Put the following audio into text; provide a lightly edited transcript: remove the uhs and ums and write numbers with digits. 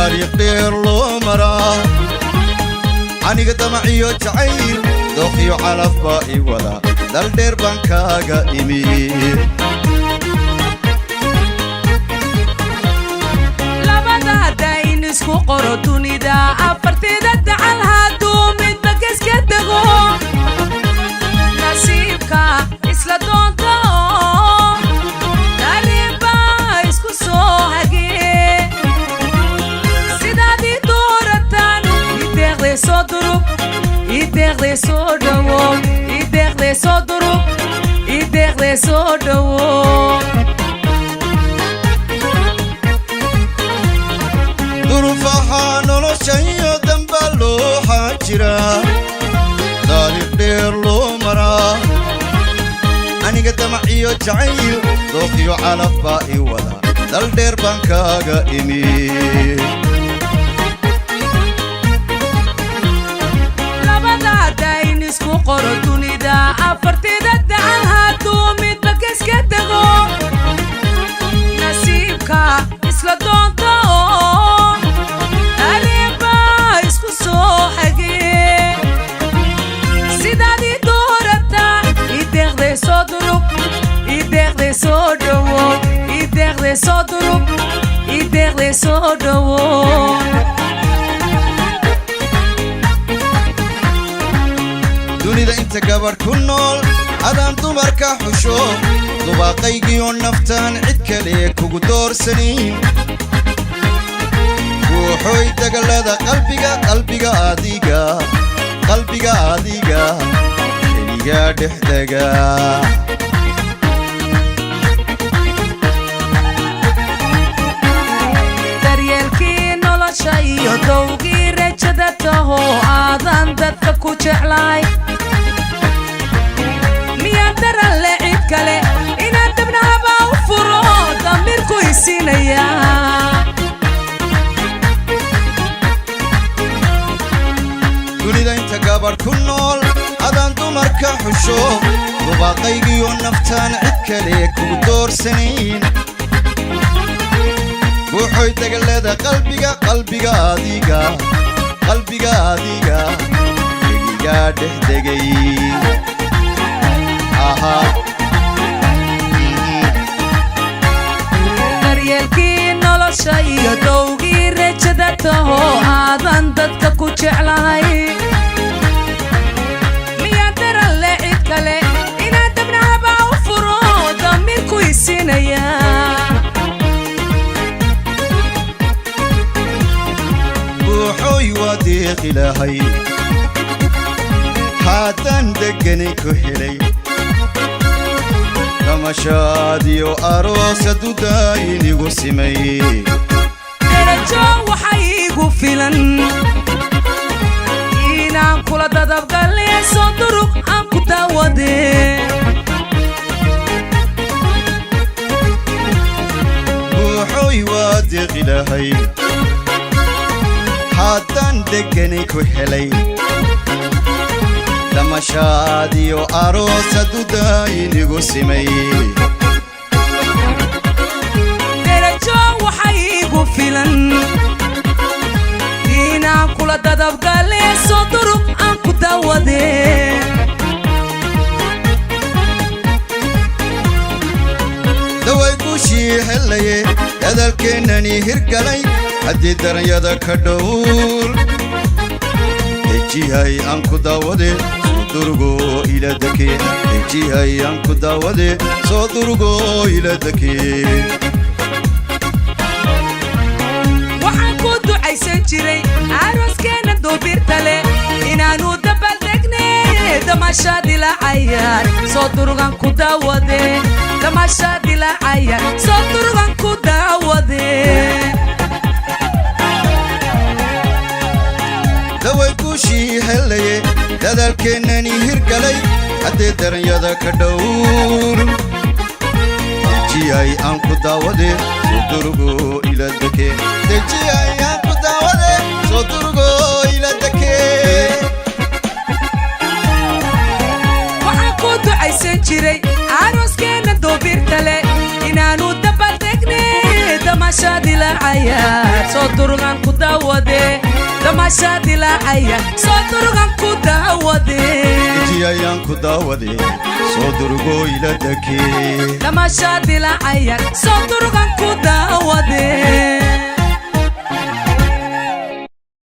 taariikh dheer loo maraa aniga damaciyo jacayl dooqiyo calaf baa ii wada dal dheer baan kaaga imi labada dayn isku qoro dunida afarteeda dacal hadduu midba geeska dego nasiibka isla doonta oo dariiba isku soo hagee sidaadii doorataan ideeqdee soo durug ideeqdee soo dhawo ideeqdee soo durug ideeqdee soo dhawo duruufaha nolosha iyo damba loo xaajira taariikh dheer loo maraa aniga damaciyo jacayl dooqiyo calaf baa ii wada dal dheer baan kaaga imi labada dayn isku qoro dunida afarteeda dacal hadduu midba geeska dego nasiibka isla doonta oo dariiba isku soo hagee sidaadii doorata ideeqdee soo durug ideeqdee soo dhawo ideeqdee soo durug ideeqdee soo dhawo dunida inta gabadh ku nool adaan dumarka xusho dubaaqaygiyo naftaan cid kale kugu doorsanayn ruuxoy dagallada qalbiga adiga keliga dhexdega daryeelkii nolosha iyo dowgii rajada taho aadan dadka ku jeclaay miyaa daran le cid kale inaad dabnahaba u furo damirku isinaya dunida inta gabadh ku nool adaan dumarka xusho dubaaqaygiyo naftaan cid kale kugu doorsanayn ruuxoy dagallada qalbiga adiga keliga dhexdegay daryeelkii nolosha iyo dowgii rajada taho aadan dadka ku jeclahay miyaa daran le cid kale inaad dabnahaba u furo damirku isinaya ruuxoy waa deeq ilaahay haddaan deganay ku helay damashaadiyo aroos adudaa inigu simay derajo waxa iigu filan inaan kula dadabgale soo durug aan ku daawade ruuxoy waa deeq ilaahay haddaan deganay ku helay damashaadiyo aroos adudaa inigu simay derajo waxa iigu filan inaan kula dadabgale soo durug aan ku daawade daway guushii helaye dadalkeennani hirgalay haddii daranyada ka dhowr dejihay aan ku daawade soo durugo ila deke dejihay aan ku daawade soo durugo ila deke waxaan ku ducaysan jiray arooskeena duubirta leh inaanu dabaldegne damashaadi la cayaar soo durugan ku daawade damashaadi la cayaar soo durugan ku daawade daway guushii helaye dadalkeennani hirgalay haddii daranyada ka dhowr dejihay aan ku daawade soo durugo ila deke dejihay aan ku daawade soo durugo ila deke waxaan ku ducaysan jiray arooskeena duubirta leh inaanu dabaldegne دمشادي العيار صدرغان كداودي دمشادي العيار صدرغان كداودي جيان كداودي صدرغو إلى دكي دمشادي العيار صدرغان كداودي